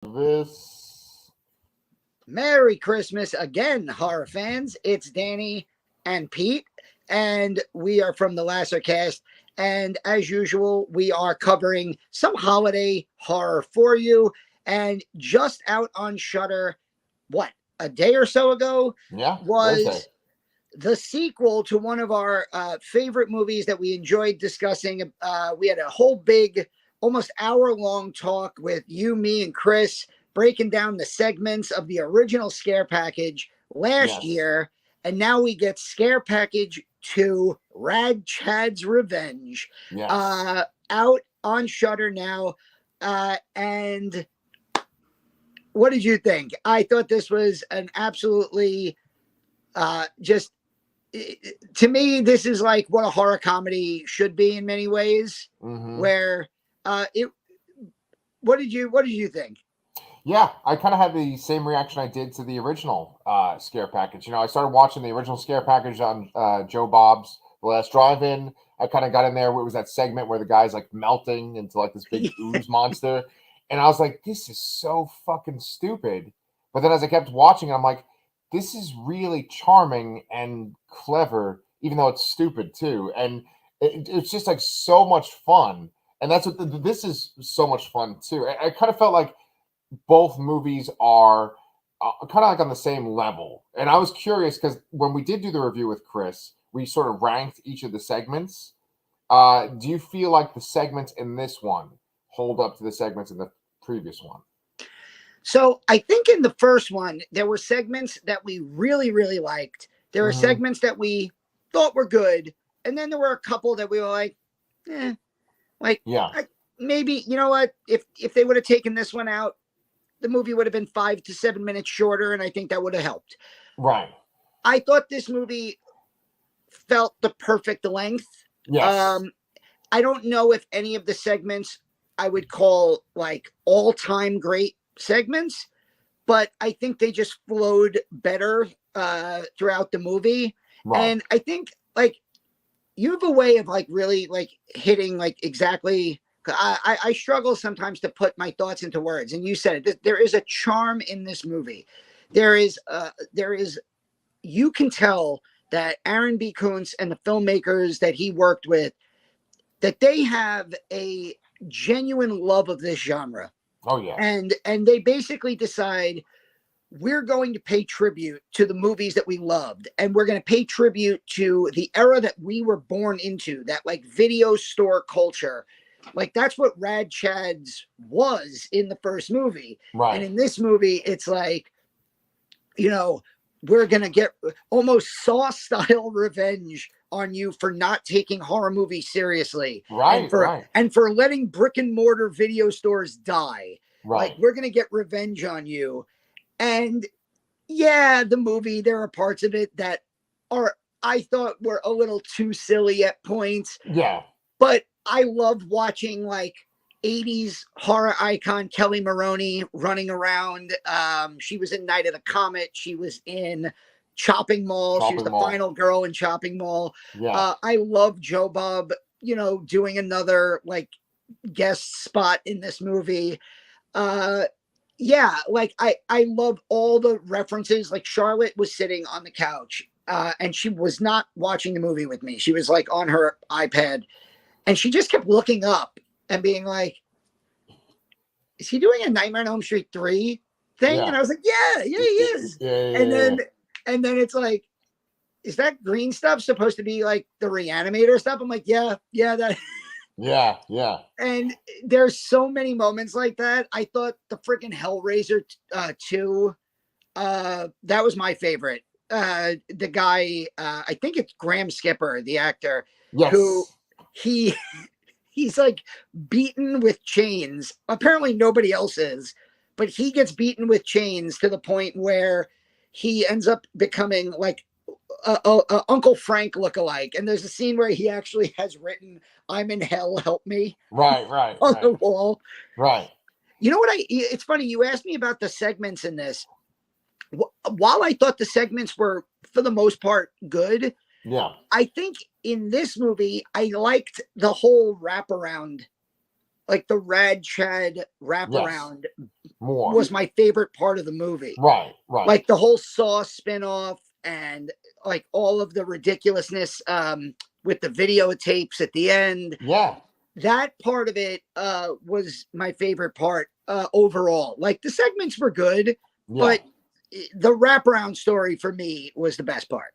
This. Merry Christmas again, horror fans. It's Danny and Pete, and we are from the Lasser Cast. And as usual, we are covering some holiday horror for you. And just out on Shutter, what, a day or so ago, Yeah, Thursday. was the sequel to one of our favorite movies that we enjoyed discussing. We had a whole big, almost hour long talk with you, me, and Chris, breaking down the segments of the original Scare Package last Yes. year. And now we get Scare Package 2, Rad Chad's Revenge, Yes. out on Shutter now. And what did you think? I thought this was an absolutely just to me, this is like what a horror comedy should be in many ways. Where it. What did you think? Yeah, I kind of had the same reaction I did to the original Scare Package. I started watching the original Scare Package on Joe Bob's The Last Drive-In. I kind of got in there. It was that segment where the guy's like melting into like this big ooze monster, and I was like, "This is so fucking stupid." But then as I kept watching, I'm like, "This is really charming and clever, even though it's stupid too." And it's just like so much fun, and that's what this is so much fun too. I kind of felt like both movies are kind of like on the same level. And I was curious because when we did do the review with Chris, we sort of ranked each of the segments. Do you feel like the segments in this one hold up to the segments in the previous one? So I think in the first one, there were segments that we really, really liked. There were segments that we thought were good. And then there were a couple that we were like, yeah. Maybe, you know what? If they would have taken this one out, the movie would have been 5 to 7 minutes shorter, and I think that would have helped. Right. I thought this movie felt the perfect length. Yes. I don't know if any of the segments I would call like all-time great segments, but I think they just flowed better throughout the movie. Right. And I think like you have a way of like really like hitting like exactly. I struggle sometimes to put my thoughts into words, and you said it. There is a charm in this movie. There is. You can tell that Aaron B. Kuntz and the filmmakers that he worked with, that they have a genuine love of this genre. Oh yeah. And they basically decide we're going to pay tribute to the movies that we loved, and we're going to pay tribute to the era that we were born into, that like video store culture. Like that's what Rad Chad's was in the first movie. Right. And in this movie, it's like, we're going to get almost Saw style revenge on you for not taking horror movies seriously. Right. And for letting brick and mortar video stores die. Right. Like we're going to get revenge on you. And yeah, the movie, there are parts of it that I thought were a little too silly at points. Yeah. But I loved watching like 80s horror icon Kelly Maroney running around. She was in Night of the Comet. She was in Chopping Mall. She was the final girl in Chopping Mall. Yeah. I love Joe Bob, doing another like guest spot in this movie. Yeah, like I love all the references. Like Charlotte was sitting on the couch and she was not watching the movie with me. She was like on her iPad. And she just kept looking up and being like, is he doing a Nightmare on Elm Street 3 thing? Yeah. And I was like, yeah, he is. Yeah. And then it's like, is that green stuff supposed to be like the Reanimator stuff? I'm like, yeah, that. Yeah. And there's so many moments like that. I thought the freaking Hellraiser 2, that was my favorite. The guy, I think it's Graham Skipper, the actor, yes. who he's like beaten with chains. Apparently nobody else is, but he gets beaten with chains to the point where he ends up becoming like a Uncle Frank lookalike. And there's a scene where he actually has written, "I'm in hell, help me." Right. on the wall. Right. You know what? It's funny. You asked me about the segments in this. While I thought the segments were, for the most part, good. Yeah. I think in this movie, I liked the whole wraparound, like the Rad Chad wraparound More. was my favorite part of the movie. Right, right. Like the whole Saw spinoff and like all of the ridiculousness with the videotapes at the end. Yeah. That part of it was my favorite part overall. Like the segments were good, Yeah. but the wraparound story for me was the best part.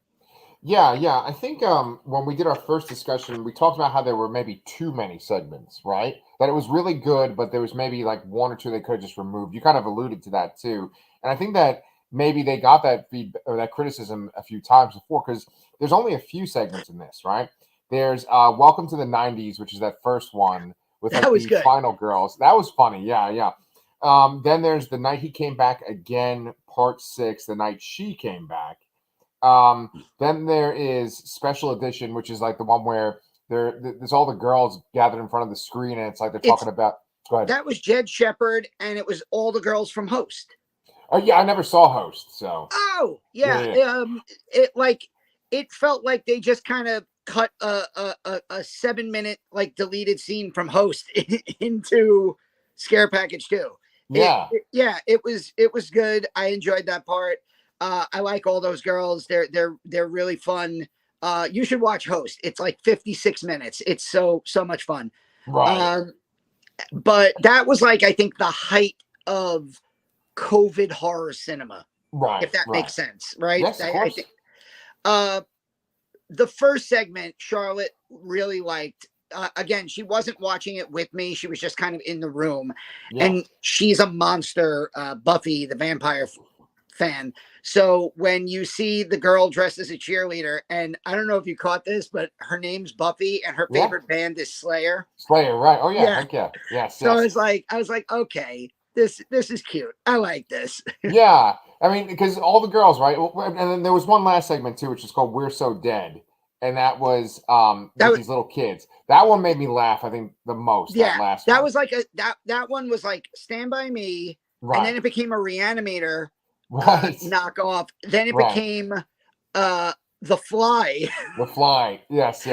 Yeah, yeah. I think when we did our first discussion, we talked about how there were maybe too many segments, right? That it was really good, but there was maybe like one or two they could have just removed. You kind of alluded to that too. And I think that maybe they got that feedback or that criticism a few times before because there's only a few segments in this, right? There's Welcome to the 90s, which is that first one with like That was the good. final girls. That was funny. Yeah, yeah. Then there's The Night He Came Back Again, Part 6, The Night She Came Back. Then there is Special Edition, which is like the one where there's all the girls gathered in front of the screen, and it's like they're talking about. Go ahead. That was Jed Shepard, and it was all the girls from Host. Oh yeah, I never saw Host, so. Oh yeah, it felt like they just kind of cut a 7-minute like deleted scene from Host into Scare Package 2. Yeah, it was good. I enjoyed that part. I like all those girls. They're really fun. You should watch Host. It's like 56 minutes. It's so much fun. right. But that was like I think the height of COVID horror cinema, Right. if that makes sense, right? Yes, of course. I think the first segment Charlotte really liked. Again, she wasn't watching it with me. She was just kind of in the room, and she's a monster Buffy the Vampire fan. So when you see the girl dressed as a cheerleader, and I don't know if you caught this, but her name's Buffy, and her favorite band is Slayer. Slayer, right? Oh yeah, heck yeah, yes. So I was like, okay, this is cute. I like this. Yeah, I mean, because all the girls, right? And then there was one last segment too, which is called "We're So Dead," and that was these little kids. That one made me laugh. I think the most. Yeah, that last. That one. was like that one was like Stand By Me, right. and then it became a Reanimator right. knockoff. Then it became The Fly. The Fly, yes.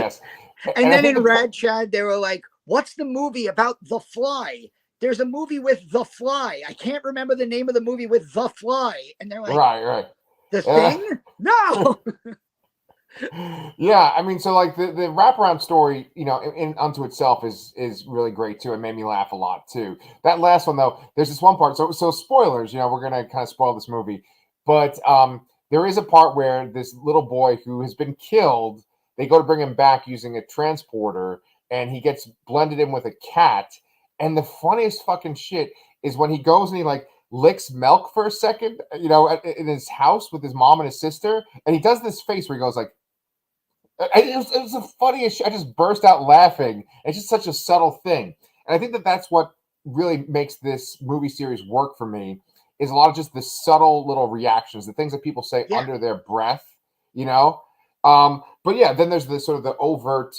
And then in Rad Chad, they were like, "What's the movie about The Fly?" There's a movie with The Fly. I can't remember the name of the movie with The Fly. And they're like, right. The Thing? No. Yeah, I mean, so like the wraparound story, you know, in unto itself is really great too. It made me laugh a lot too. That last one though, there's this one part. So spoilers, you know, we're gonna kind of spoil this movie, but there is a part where this little boy who has been killed, they go to bring him back using a transporter, and he gets blended in with a cat. And the funniest fucking shit is when he goes and he like licks milk for a second, you know, in his house with his mom and his sister, and he does this face where he goes like. It was the funniest shit. I just burst out laughing. It's just such a subtle thing. And I think that that's what really makes this movie series work for me is a lot of just the subtle little reactions, the things that people say under their breath, you know? But yeah, then there's the sort of the overt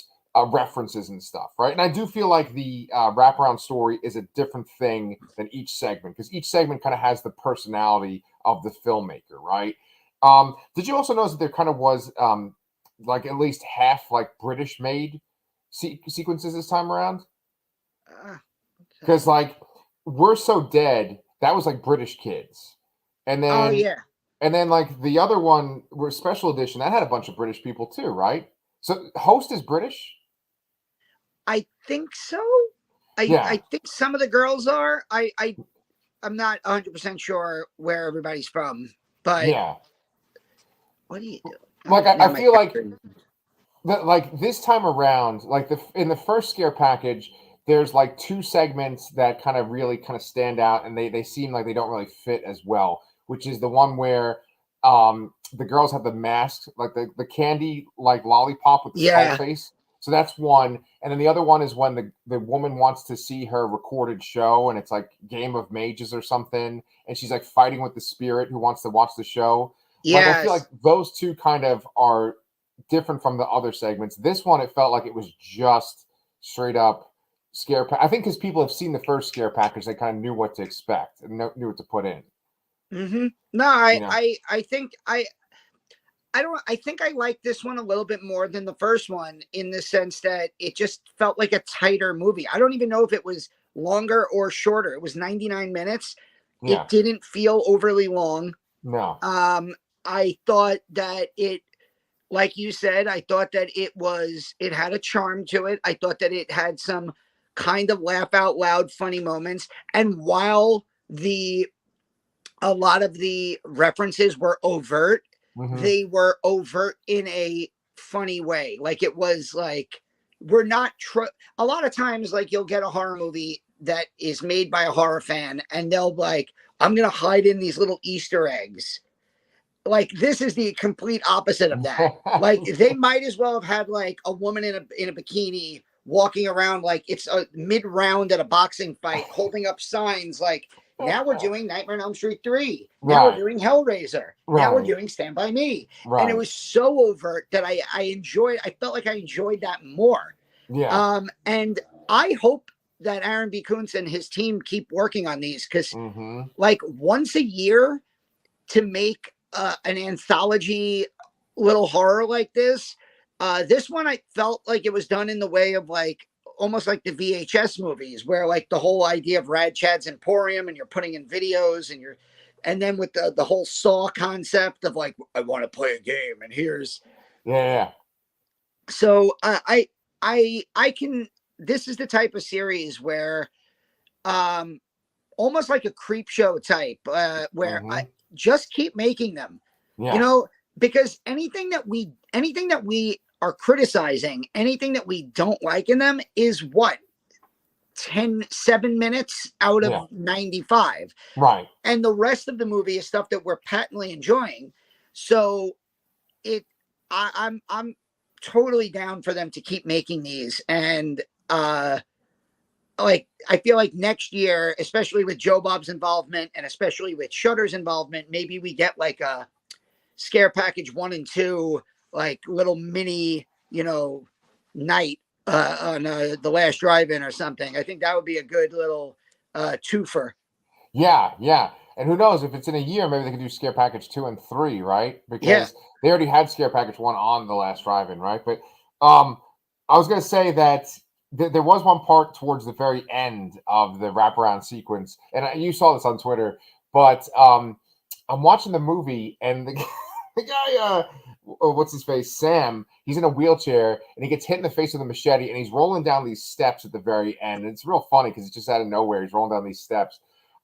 references and stuff, right? And I do feel like the wraparound story is a different thing than each segment because each segment kind of has the personality of the filmmaker, right? Did you also notice that there kind of was like at least half like British made sequences this time around? Because like We're So Dead, that was like British kids. And then and then like the other one were Special Edition, that had a bunch of British people too, right? So Host is British? I think so. I think some of the girls are. I'm not 100% sure where everybody's from, but what do you do? Like I feel like like this time around, like in the first Scare Package, there's like two segments that kind of really kind of stand out, and they seem like they don't really fit as well. Which is the one where the girls have the mask, like the candy like lollipop with the skull face. So that's one, and then the other one is when the woman wants to see her recorded show, and it's like Game of Mages or something, and she's like fighting with the spirit who wants to watch the show. Like, I feel like those two kind of are different from the other segments. This one, it felt like it was just straight up Scare Package. I think because people have seen the first Scare Package, they kind of knew what to expect and knew what to put in. Mm-hmm. No, I think I think I like this one a little bit more than the first one in the sense that it just felt like a tighter movie. I don't even know if it was longer or shorter. It was 99 minutes. Yeah. It didn't feel overly long. No. I thought that it, like you said, I thought that it had a charm to it. I thought that it had some kind of laugh out loud funny moments. And while a lot of the references were overt, Hmm. they were overt in a funny way. Like it was like, we're not, a lot of times, like you'll get a horror movie that is made by a horror fan and they'll like, I'm going to hide in these little Easter eggs. Like this is the complete opposite of that. Like they might as well have had like a woman in a bikini walking around like it's a mid round at a boxing fight, holding up signs like, now we're doing Nightmare on Elm Street 3. Now we're Right. doing Hellraiser. Now we're Right. doing Stand By Me. And it Right. was so overt that I felt like I enjoyed that more. Yeah. And I hope that Aaron B. Kuntz and his team keep working on these because Hmm. like once a year to make an anthology little horror like this. This one I felt like it was done in the way of like almost like the VHS movies, where like the whole idea of Rad Chad's Emporium and you're putting in videos and then with the whole Saw concept of like I want to play a game and here's Yeah. so I can. This is the type of series where um almost like a creep show type where I Hmm. just keep making them, you Yeah. know, because anything that we are criticizing, anything that we don't like in them is what 7 minutes out of Yeah. 95, Right. and the rest of the movie is stuff that we're patently enjoying. So it I'm totally down for them to keep making these. And like I feel like next year, especially with Joe Bob's involvement and especially with Shudder's involvement, maybe we get like a Scare Package 1 and 2, like little mini, night on the last drive-in or something. I think that would be a good little twofer. Yeah, yeah. And who knows if it's in a year, maybe they could do Scare Package 2 and 3, right? Yeah. Because they already had Scare Package 1 on the last drive-in, right? But um I was gonna say that there was one part towards the very end of the wraparound sequence, and you saw this on Twitter, but I'm watching the movie and the guy what's his face? Sam, he's in a wheelchair and he gets hit in the face with a machete and he's rolling down these steps at the very end. And it's real funny because it's just out of nowhere. He's rolling down these steps.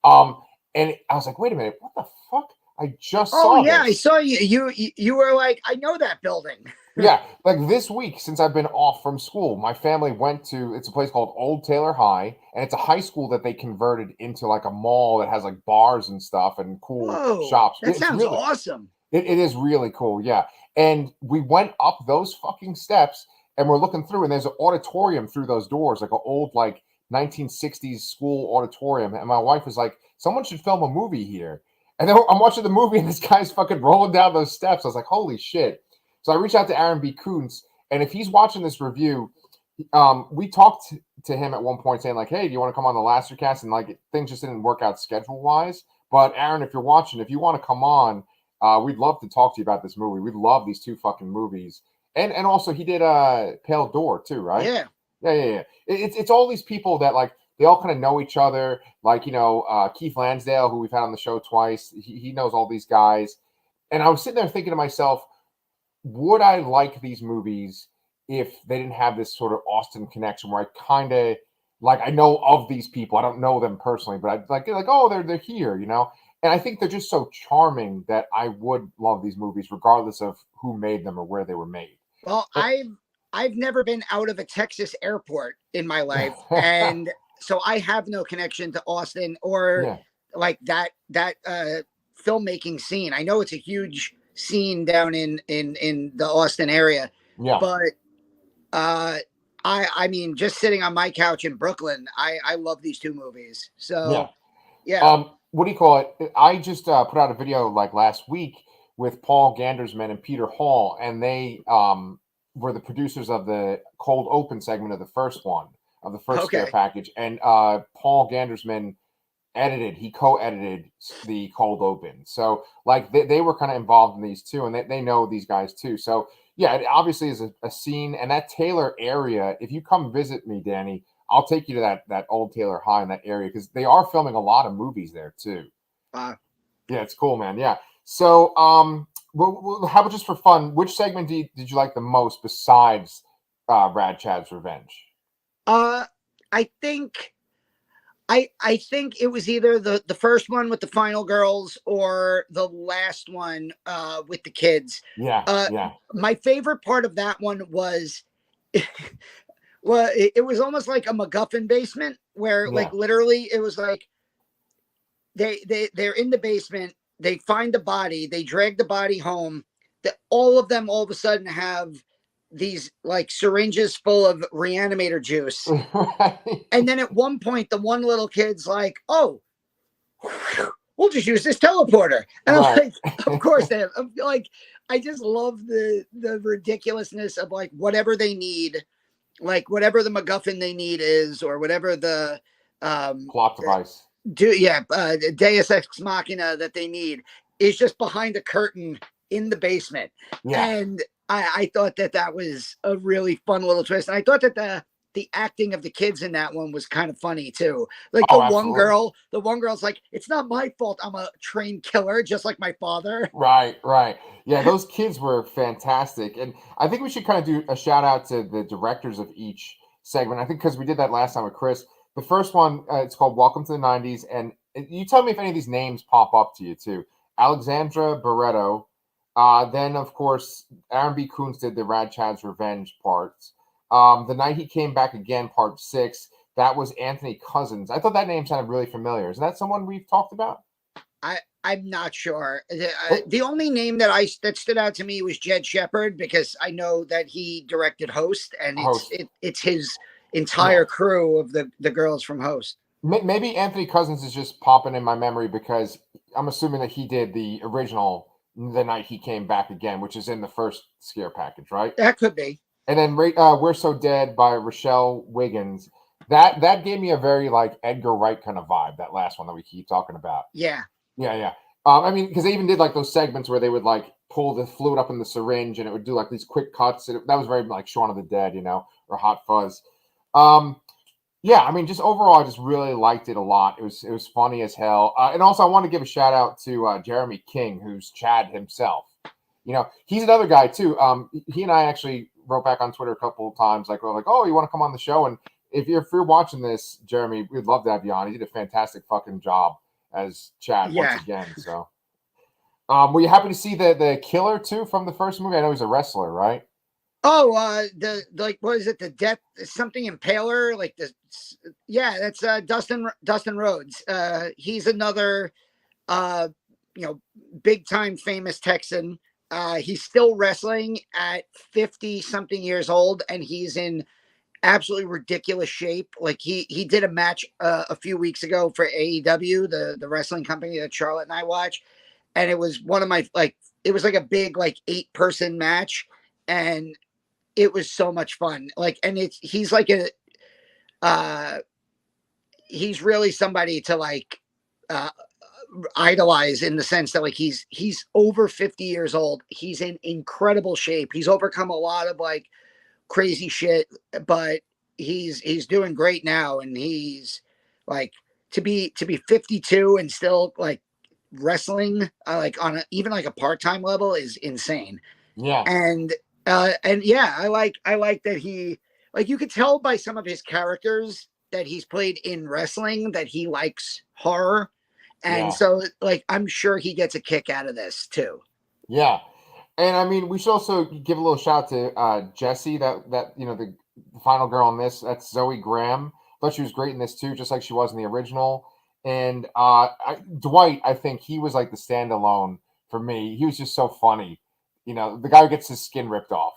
Um, and I was like, wait a minute, what the fuck? I just Oh saw yeah, I this. saw you. You were like, I know that building. Yeah, like this week since I've been off from school, my family went to it's a place called Old Taylor High, and it's a high school that they converted into like a mall that has like bars and stuff and cool Whoa, shops. that It's sounds really awesome. it is really cool, yeah. And we went up those fucking steps and we're looking through, and there's an auditorium through those doors, like an old like 1960s school auditorium. And my wife was like, someone should film a movie here. And then I'm watching the movie and this guy's fucking rolling down those steps. I was like, holy shit. So I reached out to Aaron B. Kuntz, and if he's watching this review, we talked to him at one point saying, like, hey, do you want to come on the Lastercast? And like things just didn't work out schedule wise. But Aaron, if you're watching, if you want to come on, we'd love to talk to you about this movie. We love these two fucking movies, and also he did Pale Door too, right? Yeah. Yeah. It's all these people that like they all kind of know each other. Like Keith Lansdale, who we've had on the show twice. He knows all these guys, and I was sitting there thinking to myself, would I like these movies if they didn't have this sort of Austin connection where I kind of like I know of these people. I don't know them personally, but I like oh they're here, and I think they're just so charming that I would love these movies regardless of who made them or where they were made. Well, And- I've never been out of a Texas airport in my life, and so I have no connection to Austin or yeah, like that filmmaking scene. I know it's a huge scene down in the Austin area, yeah. but I mean, just sitting on my couch in Brooklyn, I love these two movies. So yeah. What do you call it? I just put out a video like last week with Paul Gandersman and Peter Hall, and they were the producers of the cold open segment of the first one of the first Scare Okay. Package, and Paul Gandersman he co-edited the cold open, so like they were kind of involved in these too, and they know these guys too. So yeah, it obviously is a scene, and that Taylor area, if you come visit me, Danny, I'll take you to that old Taylor High in that area because they are filming a lot of movies there too. Uh, Yeah, it's cool, man. Yeah. So, how about just for fun? Which segment did you like the most besides Rad Chad's Revenge? uh, I think I think it was either the first one with the final girls or the last one with the kids. Yeah, Uh, yeah, my favorite part of that one was well, it was almost like a MacGuffin basement where like yeah. literally it was like they're in the basement, they find the body, they drag the body home, that all of them all of a sudden have these like syringes full of reanimator juice. Right. And then at one point, the one little kid's like, "Oh, we'll just use this teleporter." And I'm Right. like, "Of course they have." I'm like, I just love the ridiculousness of like whatever they need, like whatever the MacGuffin they need is, or whatever the um Plot device. Deus Ex Machina that they need is just behind a curtain in the basement. Yeah. And I thought that that was a really fun little twist. And I thought that the acting of the kids in that one was kind of funny too. Like Oh, absolutely. the one girl's like, "It's not my fault. I'm a trained killer, just like my father." Right, right. Yeah, those kids were fantastic. And I think we should kind of do a shout out to the directors of each segment. I think because we did that last time with Chris. The first one, it's called Welcome to the 90s. And you tell me if any of these names pop up to you too. Alexandra Barreto. Then, of course, Aaron B. Coons did the Rad Chad's Revenge parts. The Night He Came Back Again, part 6. That was Anthony Cousins. I thought that name sounded really familiar. Is that someone we've talked about? I'm not sure. Oh, The only name that stood out to me was Jed Shepard because I know that he directed Host, and host. it's his Yeah. entire crew of the girls from Host. Maybe Anthony Cousins is just popping in my memory because I'm assuming that he did the original The Night He Came Back Again, which is in the first scare package, right? That could be. And then We're So Dead by Rochelle Wiggins. That gave me a very like Edgar Wright kind of vibe, that last one that we keep talking about. Yeah. Yeah, yeah. I mean, because they even did like those segments where they would like pull the fluid up in the syringe and it would do like these quick cuts. That was very like Shaun of the Dead, or Hot Fuzz. Um, yeah, I mean, just overall, I just really liked it a lot. It was funny as hell. And also, I want to give a shout out to Jeremy King, who's Chad himself. He's another guy too. He and I actually wrote back on Twitter a couple of times, like, we're like, "Oh, you want to come on the show?" And if you're watching this, Jeremy, we'd love to have you on. He did a fantastic fucking job as Chad once Yeah. again. So, were you happy to see the killer too from the first movie? I know he's a wrestler, right? Oh, the like what is it? The death something impaler, like the yeah, that's Dustin Rhodes. He's another uh big time famous Texan. He's still wrestling at 50 something years old, and he's in absolutely ridiculous shape. Like he did a match a few weeks ago for AEW, the wrestling company that Charlotte and I watch, and it was one of my like it was like a big like 8-person match, and it was so much fun. Like, and he's like uh he's really somebody to like uh idolize in the sense that like he's over 50 years old. He's in incredible shape. He's overcome a lot of like crazy shit, but he's doing great now, and he's like to be 52 and still like wrestling like on even like a part-time level is insane. Yeah, And yeah, I like that he like you could tell by some of his characters that he's played in wrestling that he likes horror. And yeah. so like I'm sure he gets a kick out of this too. Yeah, and I mean, we should also give a little shout out to Jessie, the final girl in this. That's Zoe Graham. Thought she was great in this too, just like she was in the original. And Dwight, I think he was like the standalone for me. He was just so funny. The guy who gets his skin ripped off.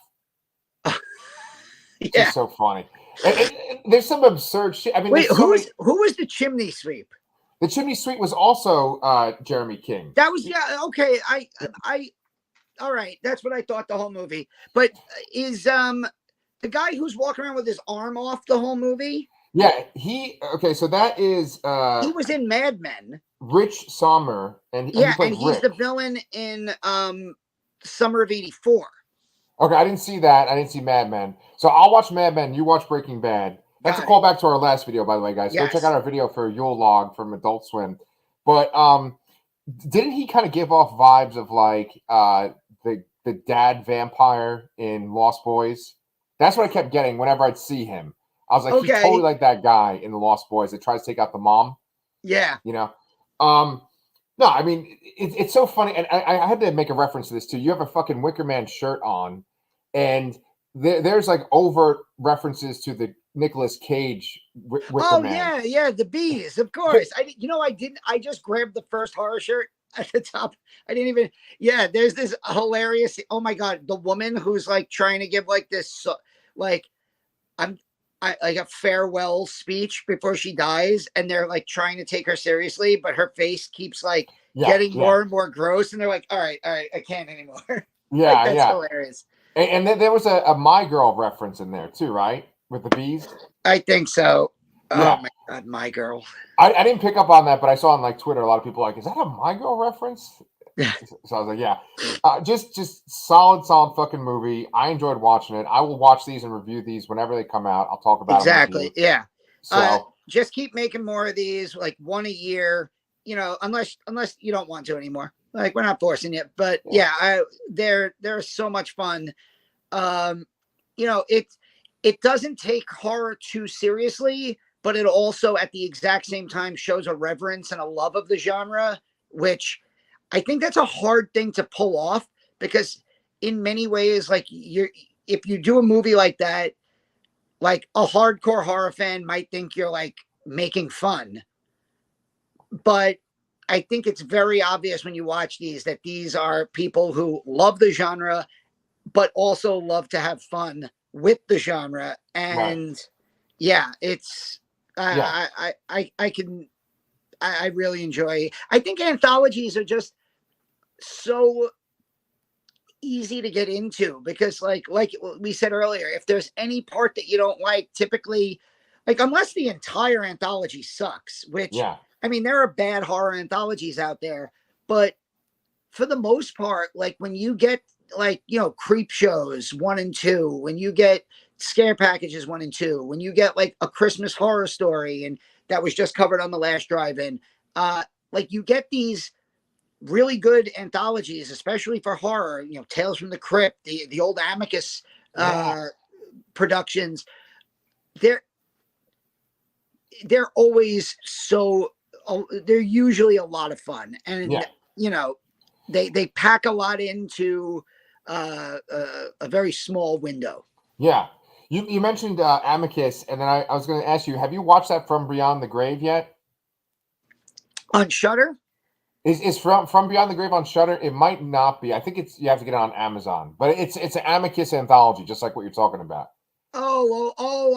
Yeah. Just so funny. And there's some absurd shit. I mean, Wait, there's so many. who was the chimney sweep? The Chimney Sweep was also Jeremy King. That was yeah, okay. I all right, that's what I thought the whole movie. But is the guy who's walking around with his arm off the whole movie? Yeah, okay. So that is He was in Mad Men. Rich Sommer, and he Yeah, plays and he's Rick. the villain in Summer of '84. Okay, I didn't see that. I didn't see Mad Men. So I'll watch Mad Men. You watch Breaking Bad. That's a Got it. callback to our last video, by the way, guys. Go check Yes. out our video for Yule Log from Adult Swim. But didn't he kind of give off vibes of like the dad vampire in Lost Boys? That's what I kept getting whenever I'd see him. I was like, he's totally Okay. like that guy in the Lost Boys that tries to take out the mom. Yeah. You know, um, no, I mean it's so funny, and I had to make a reference to this too. You have a fucking Wicker Man shirt on, and there's like overt references to the Nicolas Cage Wicker Oh Man. yeah, yeah, the bees, of course. I didn't. I just grabbed the first horror shirt at the top. I didn't even. Yeah, there's this hilarious. Oh my god, the woman who's like trying to give like this, like I'm, like a farewell speech before she dies, and they're like trying to take her seriously, but her face keeps like Yeah, getting yeah, more and more gross, and they're like, all right, I can't anymore. Like yeah, that's yeah. hilarious. And then there was a My Girl reference in there too, right? With the bees. I think so. Oh Yeah, my god, my girl. I didn't pick up on that, but I saw on like Twitter a lot of people like, is that a My Girl reference? So I was like, yeah, just solid fucking movie. I enjoyed watching it. I will watch these and review these whenever they come out. I'll talk about them with Exactly. you. Yeah. So Just keep making more of these, like one a year. You know, unless you don't want to anymore. Like we're not forcing it, but yeah, they're so much fun. Um, you know, it doesn't take horror too seriously, but it also at the exact same time shows a reverence and a love of the genre, which I think that's a hard thing to pull off because in many ways, like you're if you do a movie like that, like a hardcore horror fan might think you're like making fun, but I think it's very obvious when you watch these that these are people who love the genre but also love to have fun with the genre. right, And yeah, it's yeah, I can I really enjoy. I think anthologies are just so easy to get into because like we said earlier, if there's any part that you don't like, typically like unless the entire anthology sucks, which yeah, I mean there are bad horror anthologies out there, but for the most part, like when you get like, you know, creep shows 1 and 2, when you get scare packages 1 and 2, when you get like a Christmas horror story, and that was just covered on the last drive-in, like you get these really good anthologies, especially for horror, you know, Tales from the Crypt, the old Amicus yeah, uh productions, they're they're always so they're usually a lot of fun, and yeah, you know they pack a lot into a very small window. yeah. You mentioned Amicus, and then I was going to ask you, have you watched that From Beyond the Grave yet? On Shutter. Is from Beyond the Grave on Shutter? It might not be. I think it's you have to get it on Amazon, but it's an Amicus anthology, just like what you're talking about.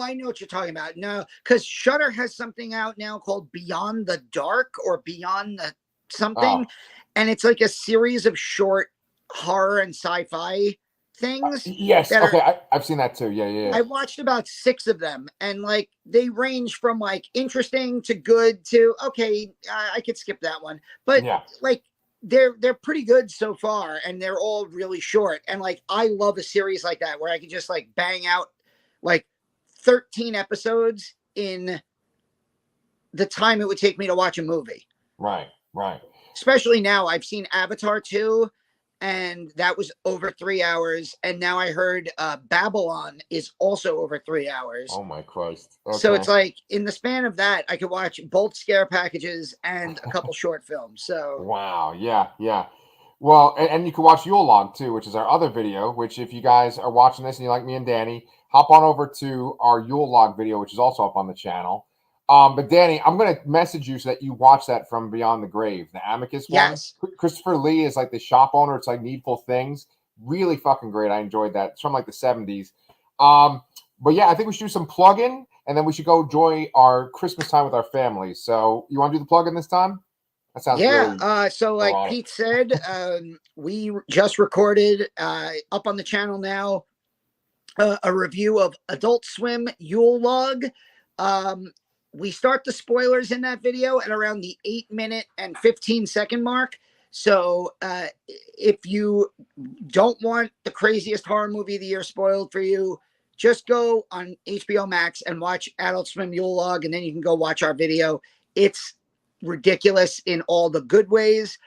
I know what you're talking about. No, because Shutter has something out now called Beyond the Dark or Beyond the something, Oh, and it's like a series of short horror and sci-fi things yes. that are Okay, I've seen that too. Yeah, yeah, I watched about 6 of them, and like they range from like interesting to good to okay, I could skip that one, but yeah, like they're pretty good so far, and they're all really short. And like I love a series like that where I can just like bang out like 13 episodes in the time it would take me to watch a movie. right, right. Especially now, I've seen Avatar 2, and that was over 3 hours. And now I heard Babylon is also over 3 hours. Oh my Christ. So it's Okay. like in the span of that, I could watch both scare packages and a couple short films. So Wow. Yeah, yeah. Well, and you can watch Yule Log too, which is our other video. Which, if you guys are watching this and you like me and Danny, hop on over to our Yule Log video, which is also up on the channel. But Danny, I'm gonna message you so that you watch that From Beyond the Grave, the Amicus one. yes, Christopher Lee is like the shop owner. It's like Needful Things. Really fucking great. I enjoyed that. It's from like the 70s. But yeah, I think we should do some plug-in, and then we should go enjoy our Christmas time with our families. So you want to do the plug-in this time? That sounds yeah. really So like erotic. Pete said, we just recorded up on the channel now a review of Adult Swim Yule Log. Um, we start the spoilers in that video at around the 8 minute and 15 second mark. So if you don't want the craziest horror movie of the year spoiled for you, just go on HBO Max and watch Adult Swim Yule Log, and then you can go watch our video. It's ridiculous in all the good ways.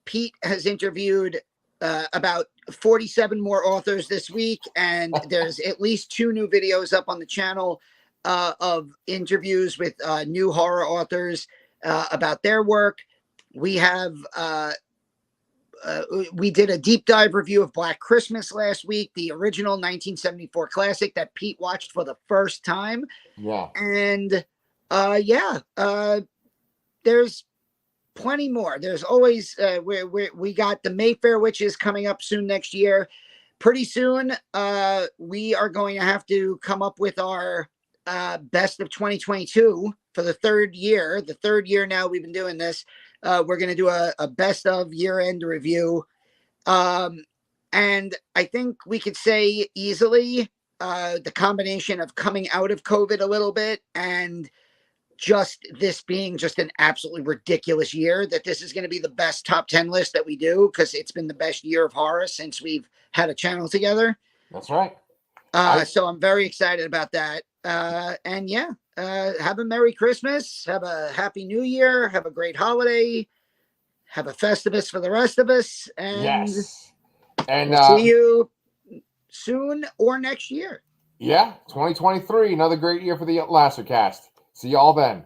Pete has interviewed about 47 more authors this week, and there's at least 2 new videos up on the channel of interviews with new horror authors about their work. We have we did a deep dive review of Black Christmas last week, the original 1974 classic that Pete watched for the first time. Yeah. And there's plenty more. There's always we got the Mayfair Witches coming up soon next year. Pretty soon, we are going to have to come up with our best of 2022 for the third year. The third year now we've been doing this. We're going to do a best of year-end review. And I think we could say easily the combination of coming out of COVID a little bit and just this being just an absolutely ridiculous year, that this is going to be the best top 10 list that we do, because it's been the best year of horror since we've had a channel together. That's right. So I'm very excited about that. And yeah, have a Merry Christmas, have a Happy New Year, have a great holiday, have a Festivus for the rest of us, and yes, and we'll see you soon or next year. Yeah, 2023, another great year for the Lasser Cast. See y'all then.